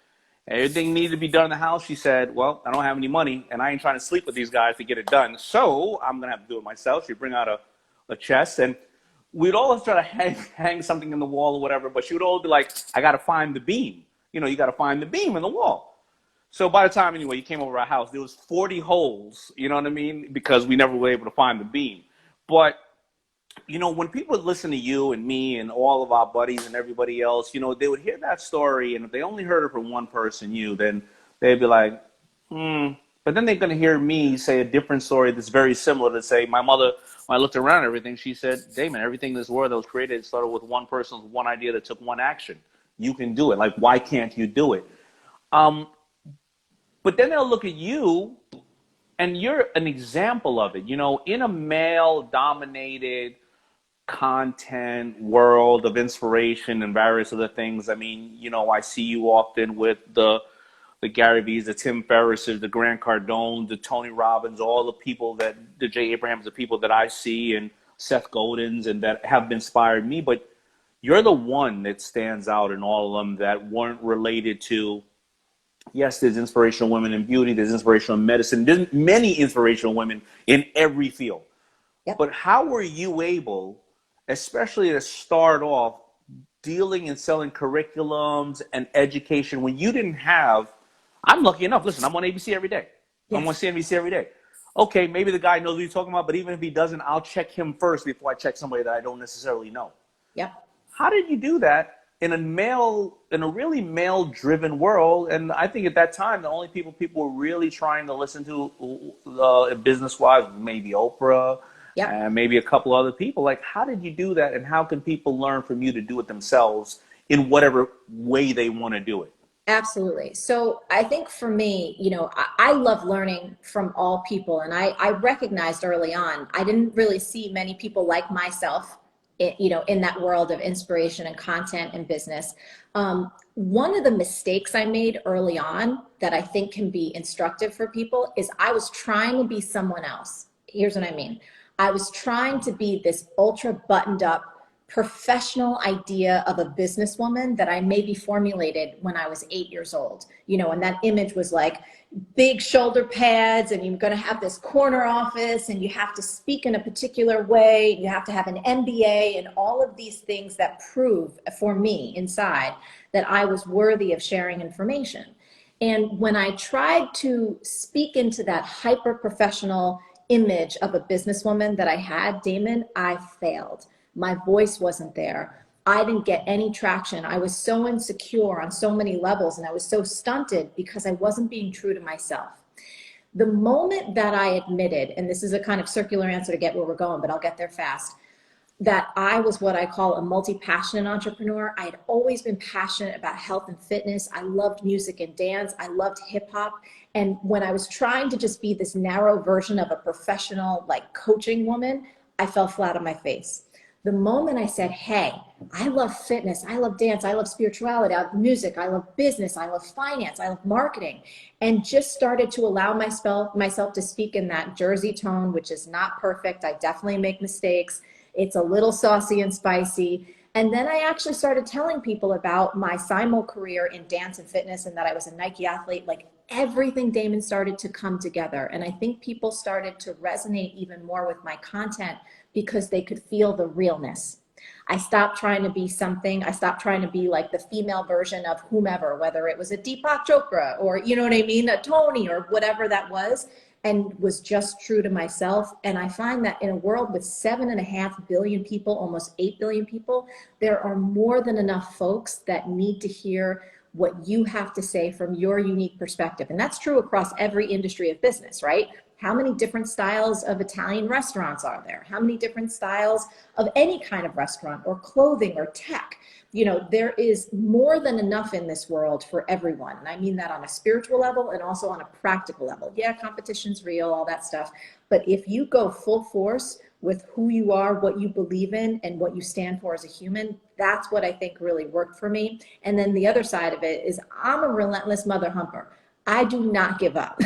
everything needed to be done in the house. She said, well, I don't have any money, and I ain't trying to sleep with these guys to get it done, so I'm going to have to do it myself. She'd bring out a chest, and we'd always try to hang something in the wall or whatever, but she would always be like, I got to find the beam. You know, you got to find the beam in the wall. So by the time, anyway, you came over our house, there was 40 holes, you know what I mean? Because we never were able to find the beam. But, you know, when people listen to you and me and all of our buddies and everybody else, you know, they would hear that story, and if they only heard it from one person, you, then they'd be like, But then they're going to hear me say a different story that's very similar to say, my mother, when I looked around everything, she said, Daymond, everything in this world that was created started with one person, with one idea that took one action. You can do it. Like, why can't you do it? But then they'll look at you, and you're an example of it. You know, in a male-dominated content world of inspiration and various other things, I mean, you know, I see you often with the Gary V's, the Tim Ferrisses, the Grant Cardones, the Tony Robbins, all the people that, the Jay Abrahams, the people that I see, and Seth Godin's, and that have inspired me. But you're the one that stands out in all of them that weren't related to, yes, there's inspirational women in beauty, there's inspirational medicine, there's many inspirational women in every field. Yep. But how were you able, especially to start off, dealing and selling curriculums and education when you didn't have, I'm lucky enough, listen, I'm on ABC every day. Yes. I'm on CNBC every day. Okay, maybe the guy knows what he's talking about, but even if he doesn't, I'll check him first before I check somebody that I don't necessarily know. Yep. How did you do that in a really male-driven world? And I think at that time, the only people were really trying to listen to business-wise, maybe Oprah, yep, and maybe a couple other people. Like, how did you do that, and how can people learn from you to do it themselves in whatever way they want to do it? Absolutely. So I think for me, you know, I love learning from all people. And I recognized early on, I didn't really see many people like myself, you know, in that world of inspiration and content and business. One of the mistakes I made early on that I think can be instructive for people is I was trying to be someone else. Here's what I mean. I was trying to be this ultra buttoned up professional idea of a businesswoman that I maybe formulated when I was 8 years old, you know, and that image was like big shoulder pads, and you're going to have this corner office, and you have to speak in a particular way, you have to have an MBA, and all of these things that prove for me inside that I was worthy of sharing information. And when I tried to speak into that hyper professional image of a businesswoman that I had, Daymond, I failed. My voice wasn't there. I didn't get any traction. I was so insecure on so many levels, and I was so stunted because I wasn't being true to myself. The moment that I admitted, and this is a kind of circular answer to get where we're going, but I'll get there fast, that I was what I call a multi-passionate entrepreneur. I had always been passionate about health and fitness. I loved music and dance. I loved hip hop. And when I was trying to just be this narrow version of a professional, like, coaching woman, I fell flat on my face. The moment I said, hey, I love fitness, I love dance, I love spirituality, I love music, I love business, I love finance, I love marketing, and just started to allow myself to speak in that Jersey tone, which is not perfect. I definitely make mistakes. It's a little saucy and spicy. And then I actually started telling people about my simul career in dance and fitness and that I was a Nike athlete. Like everything, Daymond, started to come together. And I think people started to resonate even more with my content because they could feel the realness. I stopped trying to be something. I stopped trying to be like the female version of whomever, whether it was a Deepak Chopra or, you know what I mean, a Tony or whatever that was, and was just true to myself. And I find that in a world with 7.5 billion people, almost 8 billion people, there are more than enough folks that need to hear what you have to say from your unique perspective. And that's true across every industry of business, right? How many different styles of Italian restaurants are there? How many different styles of any kind of restaurant or clothing or tech? You know, there is more than enough in this world for everyone. And I mean that on a spiritual level and also on a practical level. Yeah, competition's real, all that stuff. But if you go full force with who you are, what you believe in, and what you stand for as a human, that's what I think really worked for me. And then the other side of it is I'm a relentless mother humper. I do not give up.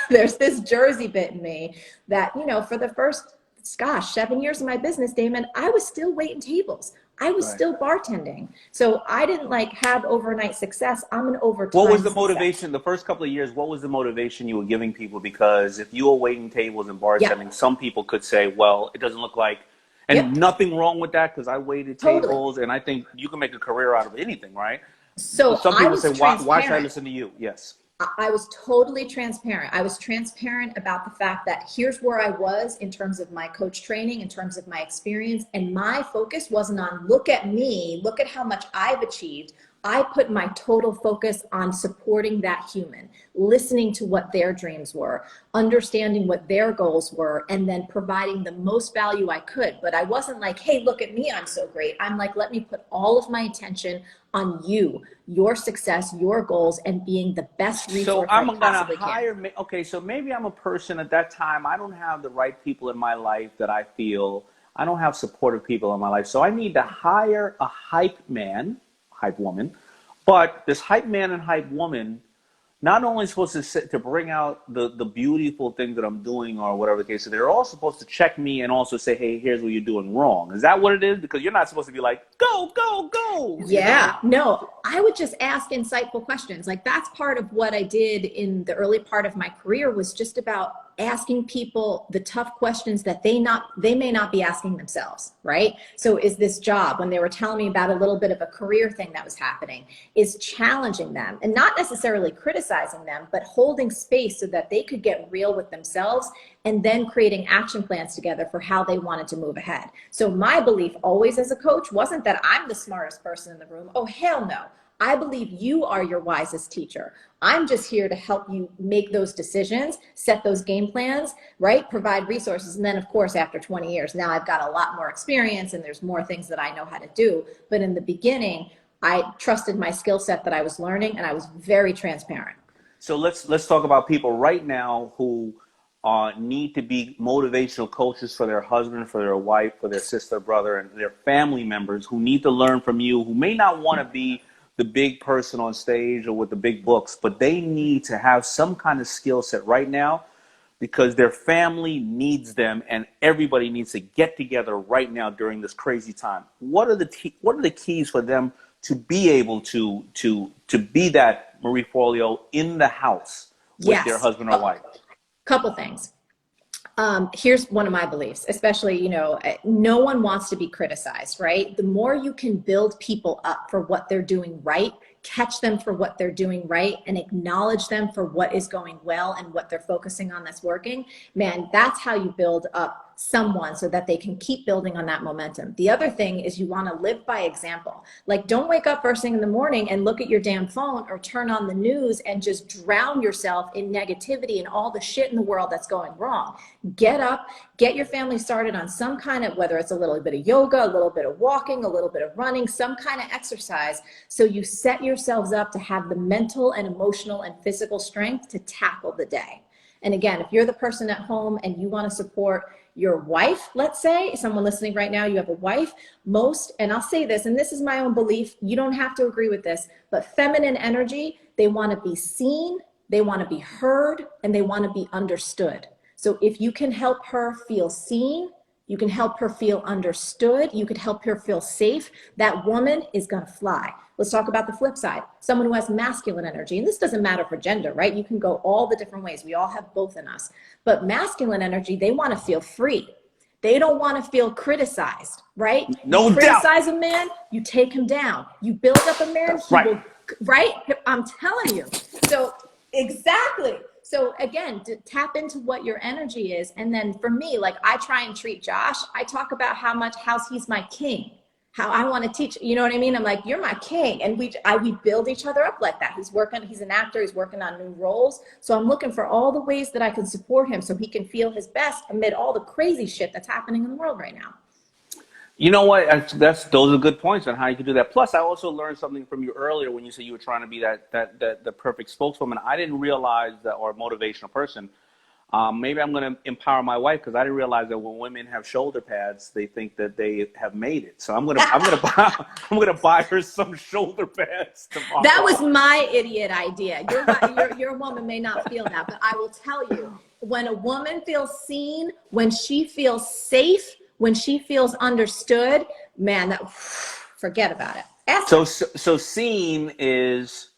There's this Jersey bit in me that, you know, for the first, 7 years of my business, Daymond, I was still waiting tables. I was still bartending. So I didn't like have overnight success. I'm an overtime What was the success. motivation the first couple of years? What was the motivation you were giving people? Because if you were waiting tables and bartending, some people could say, well, it doesn't look like, and nothing wrong with that because I waited tables and I think you can make a career out of anything, right? So some people say, why should I listen to you? Yes. I was totally transparent. I was transparent about the fact that here's where I was in terms of my coach training, in terms of my experience. And my focus wasn't on, look at me, look at how much I've achieved. I put my total focus on supporting that human, listening to what their dreams were, understanding what their goals were, and then providing the most value I could. But I wasn't like, hey, look at me, I'm so great. I'm like, let me put all of my attention on you, your success, your goals, and being the best resource I possibly can. Okay, so maybe I'm a person at that time, I don't have the right people in my life that I feel, I don't have supportive people in my life. So I need to hire a hype man, hype woman, but this hype man and hype woman not only supposed to bring out the beautiful things that I'm doing or whatever the case is, they're all supposed to check me and also say, hey, here's what you're doing wrong. Is that what it is? Because you're not supposed to be like, go, go, go. Yeah, no, I would just ask insightful questions. Like that's part of what I did in the early part of my career was just about asking people the tough questions that they may not be asking themselves, right? So is this job, when they were telling me about a little bit of a career thing that was happening, is challenging them and not necessarily criticizing them, but holding space so that they could get real with themselves and then creating action plans together for how they wanted to move ahead. So my belief always as a coach wasn't that I'm the smartest person in the room. Oh, hell no. I believe you are your wisest teacher. I'm just here to help you make those decisions, set those game plans, right? Provide resources. And then of course, after 20 years, now I've got a lot more experience and there's more things that I know how to do. But in the beginning, I trusted my skill set that I was learning and I was very transparent. So let's talk about people right now who need to be motivational coaches for their husband, for their wife, for their sister, brother, and their family members who need to learn from you, who may not want to be the big person on stage or with the big books, but they need to have some kind of skill set right now because their family needs them and everybody needs to get together right now during this crazy time. What are the keys for them to be able to be that Marie Forleo in the house with their husband or wife? Couple things. Here's one of my beliefs, especially, no one wants to be criticized, right? The more you can build people up for what they're doing right, catch them for what they're doing right, and acknowledge them for what is going well and what they're focusing on that's working, man, that's how you build up someone so that they can keep building on that momentum. The other thing is you want to live by example. Like, don't wake up first thing in the morning and look at your damn phone or turn on the news and just drown yourself in negativity and all the shit in the world that's going wrong. Get up, get your family started on some kind of, whether it's a little bit of yoga, a little bit of walking, a little bit of running, some kind of exercise, so you set yourselves up to have the mental and emotional and physical strength to tackle the day. And again, if you're the person at home and you want to support your wife, let's say, someone listening right now, you have a wife, and I'll say this, and this is my own belief, you don't have to agree with this, but feminine energy, they want to be seen, they want to be heard, and they want to be understood. So if you can help her feel seen, You can help her feel understood. You could help her feel safe. That woman is going to fly. Let's talk about the flip side. Someone who has masculine energy, and this doesn't matter for gender, right? You can go all the different ways. We all have both in us. But masculine energy, they want to feel free. They don't want to feel criticized, right? No you doubt. criticize a man, you take him down. You build up a man, he will, right? I'm telling you. So exactly. So again, to tap into what your energy is. And then for me, like I try and treat Josh, I talk about how he's my king, how I want to teach, you know what I mean? I'm like, you're my king. And we build each other up like that. He's an actor, he's working on new roles. So I'm looking for all the ways that I can support him so he can feel his best amid all the crazy shit that's happening in the world right now. You know what? Those are good points on how you can do that. Plus, I also learned something from you earlier when you said you were trying to be the perfect spokeswoman. I didn't realize that, or motivational person. Maybe I'm going to empower my wife because I didn't realize that when women have shoulder pads, they think that they have made it. So I'm gonna buy her some shoulder pads tomorrow. That was my idiot idea. Your woman may not feel that, but I will tell you, when a woman feels seen, when she feels safe, when she feels understood, man, forget about it. So seen is,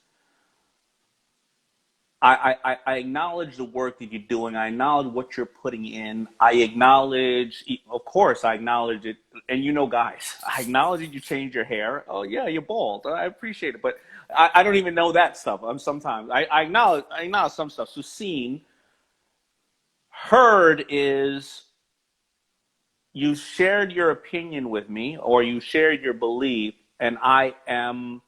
I acknowledge the work that you're doing. I acknowledge what you're putting in. I acknowledge, of course, I acknowledge it. And you know, guys, I acknowledge that you changed your hair. Oh yeah, you're bald. I appreciate it, but I don't even know that stuff. I acknowledge some stuff. So seen, heard is, you shared your opinion with me, or you shared your belief, and I'm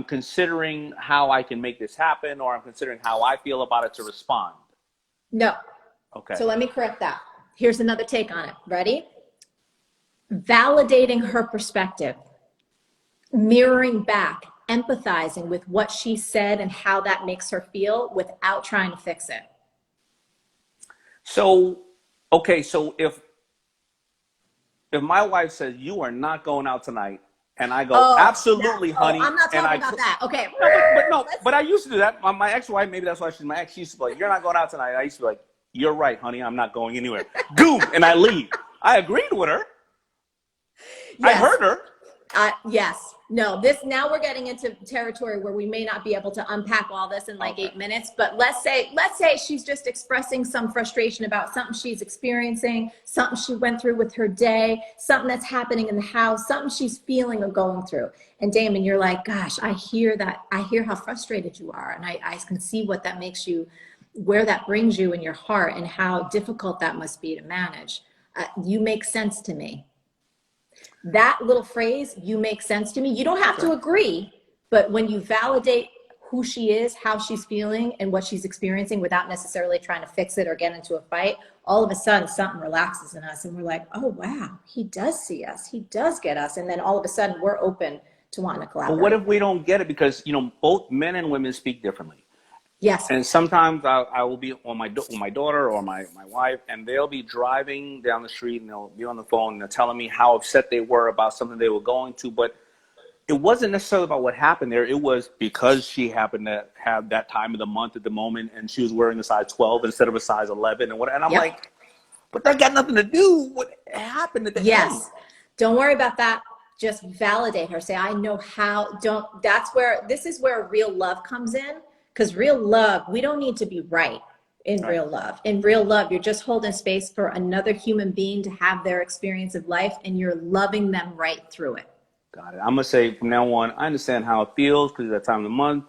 considering how I can make this happen, or I'm considering how I feel about it to respond. No. Okay. So let me correct that. Here's another take on it. Ready? Validating her perspective, mirroring back, empathizing with what she said and how that makes her feel without trying to fix it. So, okay, so if my wife says you are not going out tonight, and I go, absolutely, honey. I'm not talking about that. Okay. But I used to do that. My ex-wife, maybe that's why she's my ex. She used to be like, you're not going out tonight. I used to be like, you're right, honey. I'm not going anywhere. Boom, and I leave. I agreed with her. Yes. I heard her. Yes. No, now we're getting into territory where we may not be able to unpack all this in like 8 minutes, but let's say she's just expressing some frustration about something she's experiencing, something she went through with her day, something that's happening in the house, something she's feeling or going through. And Daymond, you're like, gosh, I hear that. I hear how frustrated you are. And I can see what that makes you, where that brings you in your heart and how difficult that must be to manage. You make sense to me. That little phrase, you make sense to me. You don't have to agree, but when you validate who she is, how she's feeling, and what she's experiencing without necessarily trying to fix it or get into a fight, all of a sudden something relaxes in us and we're like, oh, wow, he does see us. He does get us. And then all of a sudden we're open to wanting to collaborate. But what if we don't get it? Because, both men and women speak differently. Yes. And sometimes I will be on my daughter or my wife, and they'll be driving down the street and they'll be on the phone and they're telling me how upset they were about something they were going to. But it wasn't necessarily about what happened there. It was because she happened to have that time of the month at the moment and she was wearing a size 12 instead of a size 11. And I'm like, but that got nothing to do with what happened at the end. Yes. Don't worry about that. Just validate her. Say, I know how. This is where real love comes in. Because real love, we don't need to be right in real love. In real love, you're just holding space for another human being to have their experience of life, and you're loving them right through it. Got it. I'm going to say from now on, I understand how it feels because at that time of the month,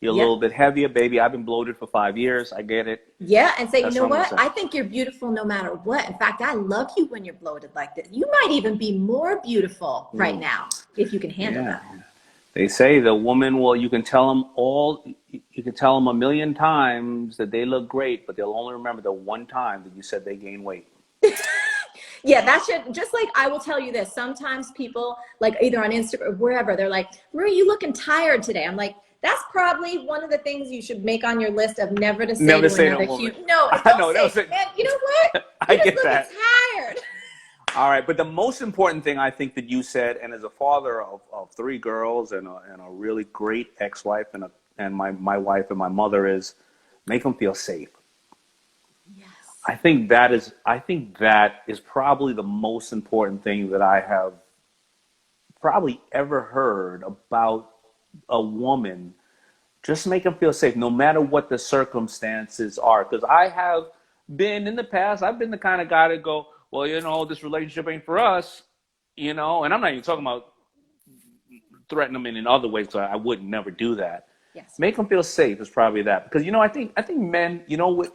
you're a little bit heavier. Baby, I've been bloated for 5 years. I get it. Yeah, and say, you know what? I think you're beautiful no matter what. In fact, I love you when you're bloated like this. You might even be more beautiful right now if you can handle that. They say the woman you can tell them a million times that they look great, but they'll only remember the one time that you said they gained weight. Yeah, that should, just like I will tell you this, sometimes people like either on Instagram or wherever, they're like, Marie, you looking tired today. I'm like, that's probably one of the things you should make on your list of never to say to another human. No, don't say, man, you know what? I get that. Tired. All right, but the most important thing I think that you said, and as a father of 3 girls and a really great ex-wife and my wife and my mother, is make them feel safe. Yes. I think that is probably the most important thing that I have probably ever heard about a woman. Just make them feel safe, no matter what the circumstances are. Because I have been in the past, I've been the kind of guy to go, well, this relationship ain't for us, and I'm not even talking about threaten them in other ways. So I would never do that. Yes. Make them feel safe is probably that, because I think men,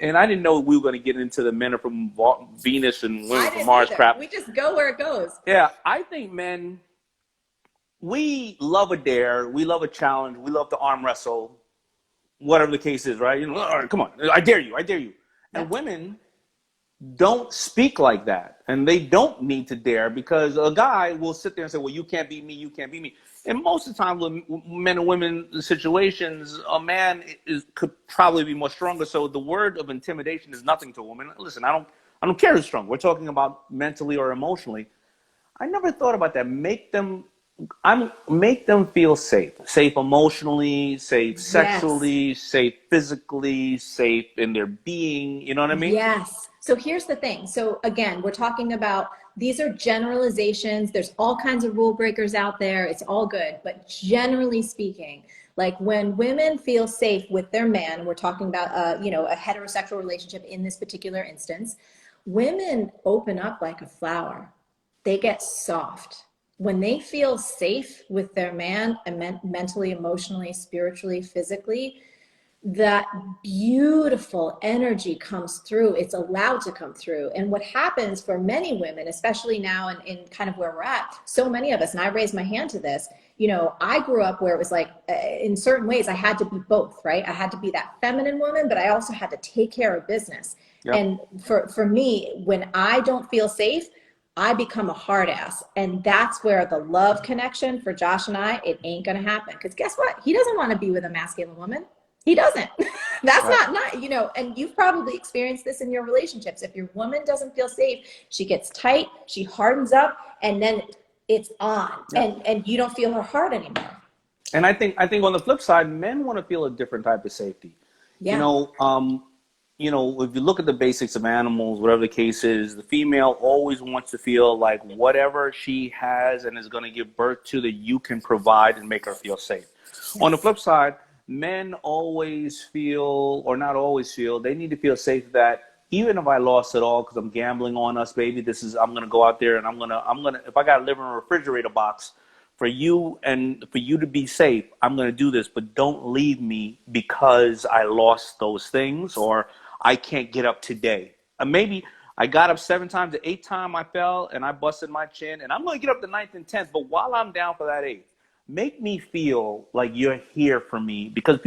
and I didn't know we were going to get into the men are from Venus and women from Mars crap. We just go where it goes. Yeah, I think men, we love a dare, we love a challenge, we love to arm wrestle, whatever the case is, right? All right, come on, I dare you. And women don't speak like that, and they don't need to dare, because a guy will sit there and say, well, you can't beat me. And most of the time, with men and women situations, a man could probably be more stronger. So the word of intimidation is nothing to a woman. Listen, I don't care who's strong. We're talking about mentally or emotionally. I never thought about that. Make them feel safe emotionally, safe sexually, safe physically, safe in their being. You know what I mean? Yes. So here's the thing. So again, we're talking about, these are generalizations. There's all kinds of rule breakers out there. It's all good. But generally speaking, like when women feel safe with their man, we're talking about, a heterosexual relationship in this particular instance, women open up like a flower. They get soft. When they feel safe with their man, and mentally, emotionally, spiritually, physically, that beautiful energy comes through. It's allowed to come through. And what happens for many women, especially now in kind of where we're at, so many of us, and I raised my hand to this, I grew up where it was like, in certain ways, I had to be both, right? I had to be that feminine woman, but I also had to take care of business. Yep. And for me, when I don't feel safe, I become a hard ass. And that's where the love connection for Josh and I, it ain't going to happen. Because guess what? He doesn't want to be with a masculine woman. He doesn't. That's right. not, and you've probably experienced this in your relationships. If your woman doesn't feel safe, she gets tight, she hardens up, and then it's on. Yep. And you don't feel her heart anymore. And I think on the flip side, men want to feel a different type of safety. Yeah. If you look at the basics of animals, whatever the case is, the female always wants to feel like whatever she has and is going to give birth to, that you can provide and make her feel safe. Yes. On the flip side, men always feel, or not always feel, they need to feel safe that even if I lost it all because I'm gambling on us, baby, I'm going to go out there and I'm going to, if I got to live in a refrigerator box for you and for you to be safe, I'm going to do this, but don't leave me because I lost those things or I can't get up today. Maybe I got up 7 times, the 8th time I fell and I busted my chin, and I'm going to get up the 9th and 10th, but while I'm down for that 8th, make me feel like you're here for me. Because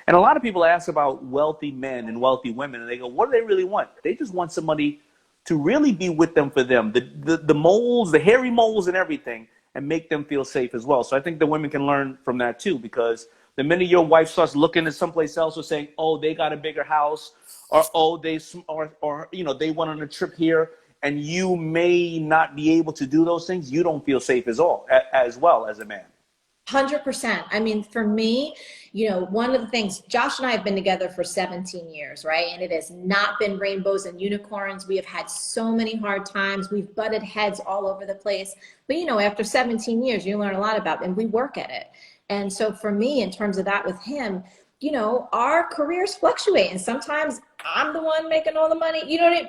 and a lot of people ask about wealthy men and wealthy women, and they go, what do they really want? They just want somebody to really be with them for them. The moles, the hairy moles and everything, and make them feel safe as well. So I think the women can learn from that too, because the minute your wife starts looking at someplace else or saying, oh, they got a bigger house, or oh, they went on a trip here, and you may not be able to do those things, you don't feel safe as well as a man. 100%. I mean, for me, one of the things, Josh and I have been together for 17 years, right? And it has not been rainbows and unicorns. We have had so many hard times. We've butted heads all over the place. But, after 17 years, you learn a lot about it, and we work at it. And so for me, in terms of that with him, our careers fluctuate. And sometimes I'm the one making all the money.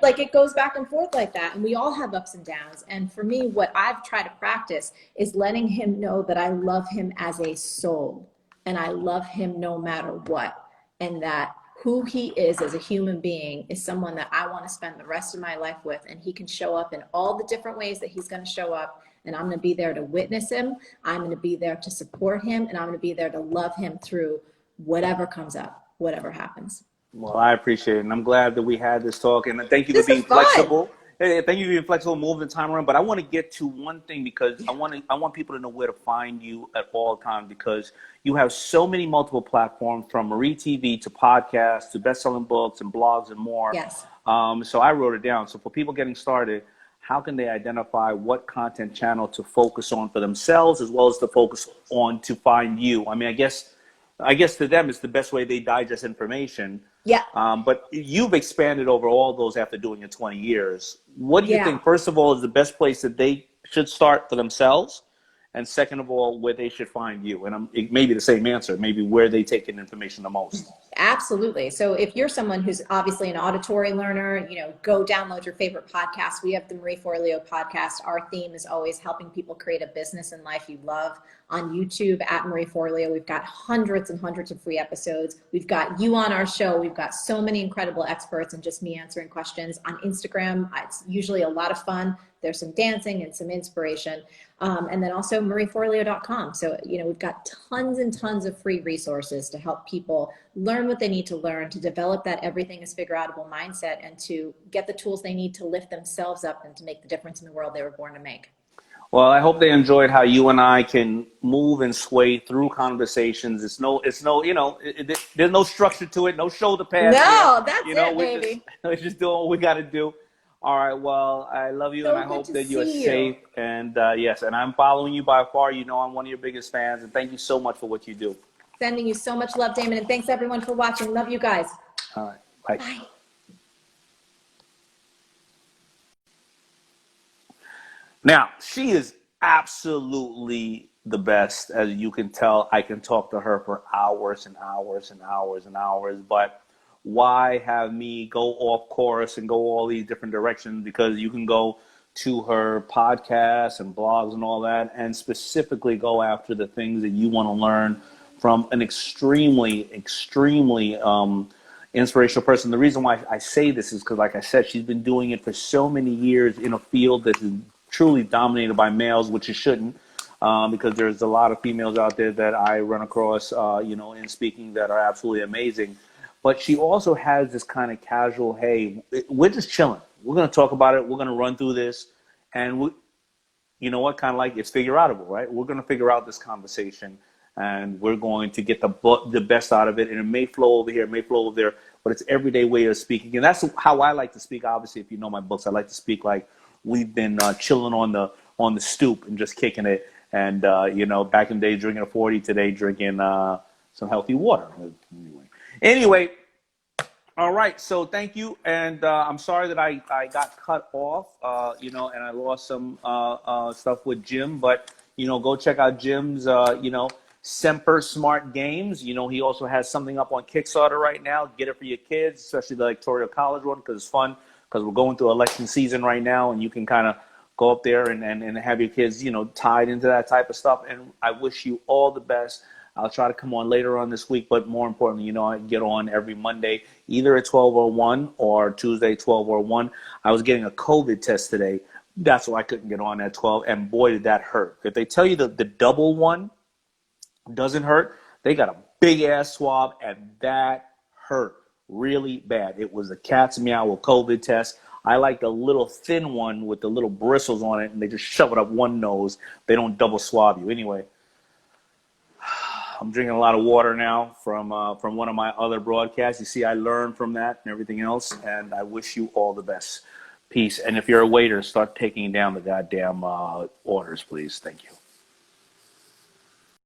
Like it goes back and forth like that. And we all have ups and downs. And for me, what I've tried to practice is letting him know that I love him as a soul. And I love him no matter what. And that who he is as a human being is someone that I want to spend the rest of my life with. And he can show up in all the different ways that he's going to show up. And I'm going to be there to witness him. I'm going to be there to support him. And I'm going to be there to love him through whatever comes up, whatever happens. Well, I appreciate it. And I'm glad that we had this talk. And thank you for being flexible. Hey, thank you for being flexible, moving the time around. But I want to get to one thing, because I want people to know where to find you at all times, because you have so many multiple platforms, from Marie TV to podcasts to best-selling books and blogs and more. Yes. So I wrote it down. So for people getting started, how can they identify what content channel to focus on for themselves, as well as to focus on to find you? I mean, I guess to them it's the best way they digest information. Yeah. But you've expanded over all those after doing it 20 years. What do you Yeah. think, first of all, is the best place that they should start for themselves? And second of all, where they should find you? And it may be the same answer, maybe where they take in information the most. Absolutely. So if you're someone who's obviously an auditory learner, go download your favorite podcast. We have the Marie Forleo podcast. Our theme is always helping people create a business and life you love. On YouTube at Marie Forleo, we've got hundreds and hundreds of free episodes. We've got you on our show. We've got so many incredible experts and just me answering questions. On Instagram, it's usually a lot of fun. There's some dancing and some inspiration. And then also marieforleo.com. So, we've got tons and tons of free resources to help people learn what they need to learn, to develop that everything is figureoutable mindset, and to get the tools they need to lift themselves up and to make the difference in the world they were born to make. Well, I hope they enjoyed how you and I can move and sway through conversations. There's no structure to it, no shoulder pads. No, that's it, baby. We're just doing what we got to do. All right. Well, I love you, and I hope that you are safe. And yes, and I'm following you by far. I'm one of your biggest fans, and thank you so much for what you do. Sending you so much love, Daymond, and thanks everyone for watching. Love you guys. All right. Bye. Bye. Now, she is absolutely the best. As you can tell, I can talk to her for hours and hours and hours and hours, but why have me go off course and go all these different directions? Because you can go to her podcasts and blogs and all that, and specifically go after the things that you want to learn from an extremely, extremely inspirational person. The reason why I say this is because, like I said, she's been doing it for so many years in a field that is truly dominated by males, which it shouldn't, because there's a lot of females out there that I run across, in speaking that are absolutely amazing. But she also has this kind of casual, hey, we're just chilling. We're going to talk about it. We're going to run through this. And you know what? Kind of like it's figureoutable, right? We're going to figure out this conversation, and we're going to get the best out of it. And it may flow over here, it may flow over there, but it's everyday way of speaking. And that's how I like to speak. Obviously, if you know my books, I like to speak like we've been chilling on the stoop and just kicking it. And, back in the day, drinking a 40, today drinking some healthy water. Anyway, all right. So thank you. And I'm sorry that I got cut off, and I lost some stuff with Jim. But, go check out Jim's, Semper Smart Games. He also has something up on Kickstarter right now. Get it for your kids, especially the electoral college one, because it's fun. Because we're going through election season right now, and you can kind of go up there and have your kids, tied into that type of stuff. And I wish you all the best. I'll try to come on later on this week, but more importantly, I get on every Monday, either at 12:01 or Tuesday 12:01. I was getting a COVID test today. That's why I couldn't get on at 12, and boy, did that hurt. If they tell you the double one doesn't hurt, they got a big-ass swab, and that hurt really bad. It was a cat's meow COVID test. I like the little thin one with the little bristles on it, and they just shove it up one nose. They don't double swab you. Anyway, I'm drinking a lot of water now from one of my other broadcasts. You see, I learned from that and everything else, and I wish you all the best. Peace. And if you're a waiter, start taking down the goddamn orders, please. Thank you.